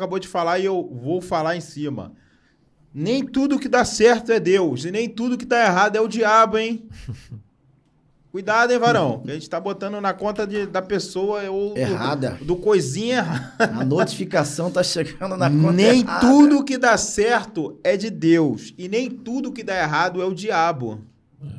acabou de falar e eu vou falar em cima. Nem tudo que dá certo é Deus e nem tudo que dá errado é o diabo, hein? Cuidado, hein, varão? Que a gente tá botando na conta da pessoa ou Errada. do coisinha errada. A notificação tá chegando na conta Nem errada. tudo que dá certo é de Deus e nem tudo que dá errado é o diabo.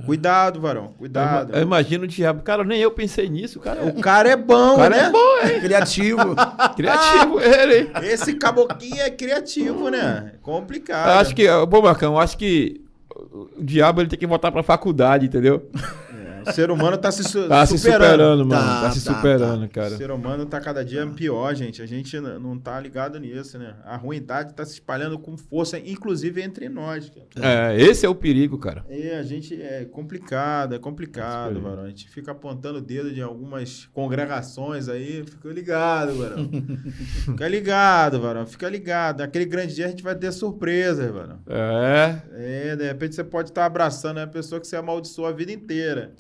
Cuidado, varão. Cuidado. Eu imagino o diabo. Cara, nem eu pensei nisso, cara. O cara é bom, O cara né? é bom, hein? Criativo. Criativo ele, hein? Esse caboclinho é criativo, né? Complicado. Eu acho que, bom, Marcão, eu acho que o diabo ele tem que voltar pra faculdade, entendeu? O ser humano tá se Tá se superando, mano. Tá, Tá se tá, superando, O cara. ser humano tá cada dia pior, gente. A gente não tá ligado nisso, né? A ruindade tá se espalhando com força, inclusive entre nós, cara. Esse é o perigo, cara. A gente é complicado, varão. A gente fica apontando o dedo de algumas congregações aí. Fica ligado, varão. Fica ligado, varão. Fica ligado. Naquele grande dia a gente vai ter surpresa, varão. De repente você pode estar abraçando a pessoa que você amaldiçoou a vida inteira.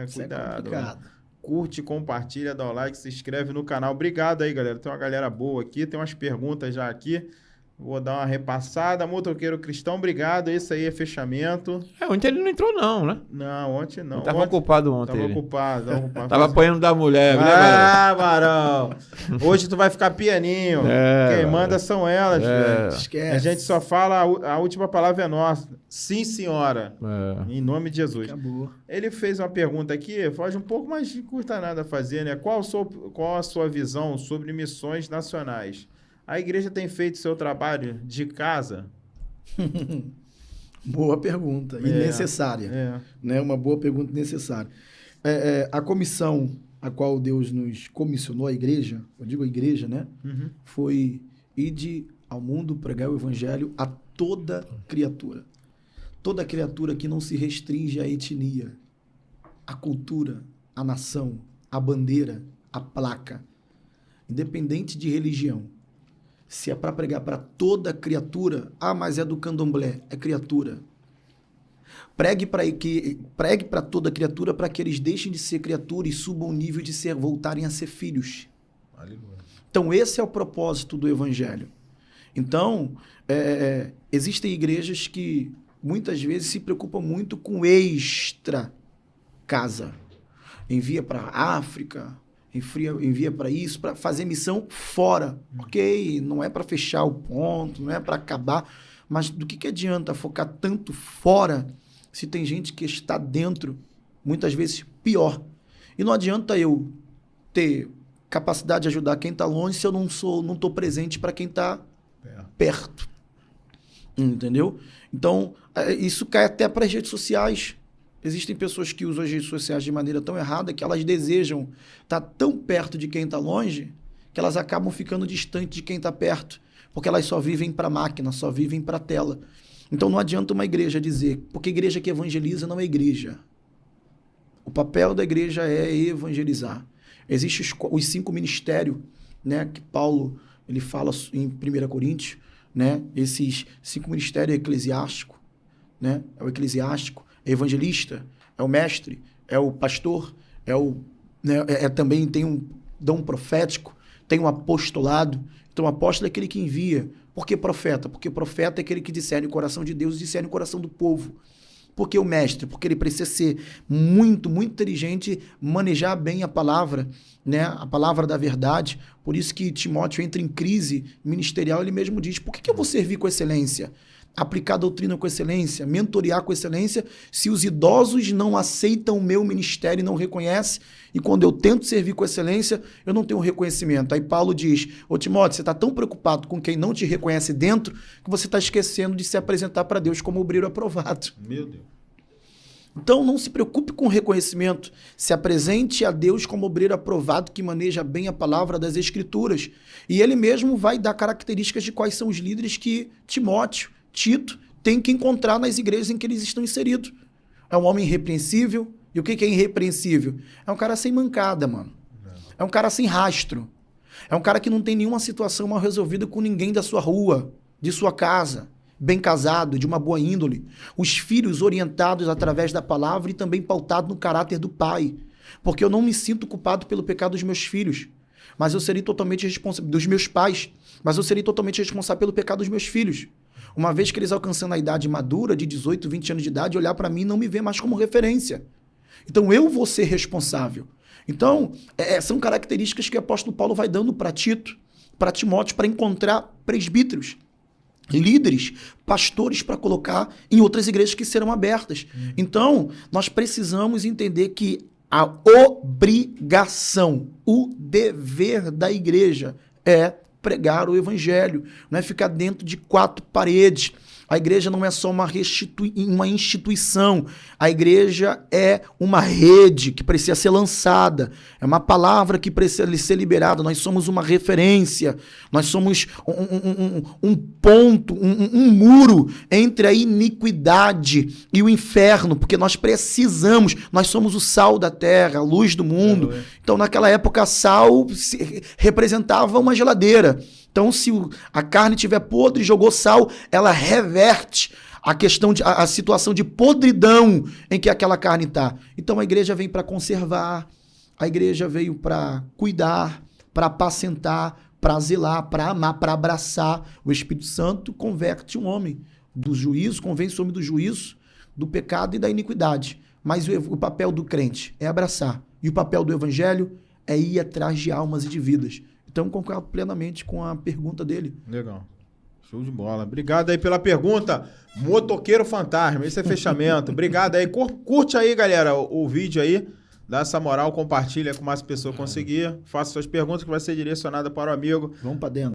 Isso Cuidado. é complicado. Curte, compartilha, dá o like, se inscreve no canal. Obrigado aí, galera. Tem uma galera boa aqui, tem umas perguntas já aqui. Vou dar uma repassada. Motoqueiro Cristão, obrigado. Esse aí é fechamento. Ontem ele não entrou, não, né? Não, ontem não. Ele tava ocupado ontem. Tava ele. ocupado. Tava apanhando da mulher, né, varão? Hoje tu vai ficar pianinho. Quem manda são elas, velho. Esquece. A gente só fala, a última palavra é nossa. Sim, senhora. Em nome de Jesus. Acabou. Ele fez uma pergunta aqui, foge um pouco, mas não custa nada fazer, né? Qual a sua visão sobre missões nacionais? A igreja tem feito seu trabalho de casa? Boa pergunta. E necessária. Né? Uma boa pergunta necessária. A comissão a qual Deus nos comissionou, a igreja, eu digo a igreja, né? Foi ide ao mundo pregar o evangelho a toda criatura. Toda criatura que não se restringe à etnia, à cultura, à nação, à bandeira, à placa. Independente de religião. Se é para pregar para toda criatura, mas é do candomblé, é criatura. Pregue para toda criatura para que eles deixem de ser criatura e subam o nível de voltarem a ser filhos. Aleluia. Então, esse é o propósito do evangelho. Então, existem igrejas que muitas vezes se preocupam muito com extra casa. Envia para a África, envia para isso, para fazer missão fora. Ok, não é para fechar o ponto, não é para acabar, mas do que adianta focar tanto fora se tem gente que está dentro, muitas vezes pior. E não adianta eu ter capacidade de ajudar quem está longe se eu não estou presente para quem está perto. Entendeu? Então, isso cai até para as redes sociais. Existem pessoas que usam as redes sociais de maneira tão errada que elas desejam estar tão perto de quem está longe que elas acabam ficando distantes de quem está perto, porque elas só vivem para a máquina, só vivem para a tela. Então não adianta uma igreja dizer, porque igreja que evangeliza não é igreja. O papel da igreja é evangelizar. Existem os 5 ministérios, né, que Paulo ele fala em 1 Coríntios, né, esses 5 ministérios eclesiásticos, né, é o eclesiástico, é evangelista, é o mestre, é o pastor, também tem um dom profético, tem um apostolado. Então, o apóstolo é aquele que envia. Por que profeta? Porque profeta é aquele que discerne o coração de Deus e discerne o coração do povo. Por que o mestre? Porque ele precisa ser muito, muito inteligente, manejar bem a palavra, né? A palavra da verdade. Por isso que Timóteo entra em crise ministerial, ele mesmo diz, por que eu vou servir com excelência? Aplicar a doutrina com excelência, mentorear com excelência, se os idosos não aceitam o meu ministério e não reconhecem, e quando eu tento servir com excelência, eu não tenho reconhecimento. Aí Paulo diz, ô Timóteo, você está tão preocupado com quem não te reconhece dentro, que você está esquecendo de se apresentar para Deus como obreiro aprovado. Meu Deus. Então não se preocupe com o reconhecimento, se apresente a Deus como obreiro aprovado que maneja bem a palavra das Escrituras. E ele mesmo vai dar características de quais são os líderes que Timóteo, Tito tem que encontrar nas igrejas em que eles estão inseridos. É um homem irrepreensível. E o que é irrepreensível? É um cara sem mancada, mano. É um cara sem rastro. É um cara que não tem nenhuma situação mal resolvida com ninguém da sua rua, de sua casa. Bem casado, de uma boa índole. Os filhos orientados através da palavra e também pautados no caráter do pai. Porque eu não me sinto culpado pelo pecado dos meus filhos. mas eu serei totalmente responsável dos meus pais, mas eu serei totalmente responsável pelo pecado dos meus filhos. Uma vez que eles alcançando a idade madura, de 18, 20 anos de idade, olhar para mim e não me ver mais como referência. Então eu vou ser responsável. Então, são características que o apóstolo Paulo vai dando para Tito, para Timóteo, para encontrar presbíteros, líderes, pastores para colocar em outras igrejas que serão abertas. Então, nós precisamos entender que a obrigação, o dever da igreja é pregar o evangelho, não é ficar dentro de quatro paredes. A igreja não é só uma instituição, a igreja é uma rede que precisa ser lançada, é uma palavra que precisa ser liberada, nós somos uma referência, nós somos um ponto, um muro entre a iniquidade e o inferno, porque nós precisamos, nós somos o sal da terra, a luz do mundo. Então naquela época sal representava uma geladeira. Então, se a carne estiver podre, jogou sal, ela reverte a situação de podridão em que aquela carne está. Então, a igreja vem para conservar, a igreja veio para cuidar, para apacentar, para zelar, para amar, para abraçar. O Espírito Santo converte um homem do juízo, convence o homem do juízo, do pecado e da iniquidade. Mas o papel do crente é abraçar. E o papel do evangelho é ir atrás de almas e de vidas. Então, concordo plenamente com a pergunta dele. Legal. Show de bola. Obrigado aí pela pergunta. Motoqueiro Fantasma, esse é fechamento. Obrigado aí. Curte aí, galera, o vídeo aí. Dá essa moral, compartilha com mais pessoas conseguir. Faça suas perguntas que vai ser direcionada para o amigo. Vamos para dentro.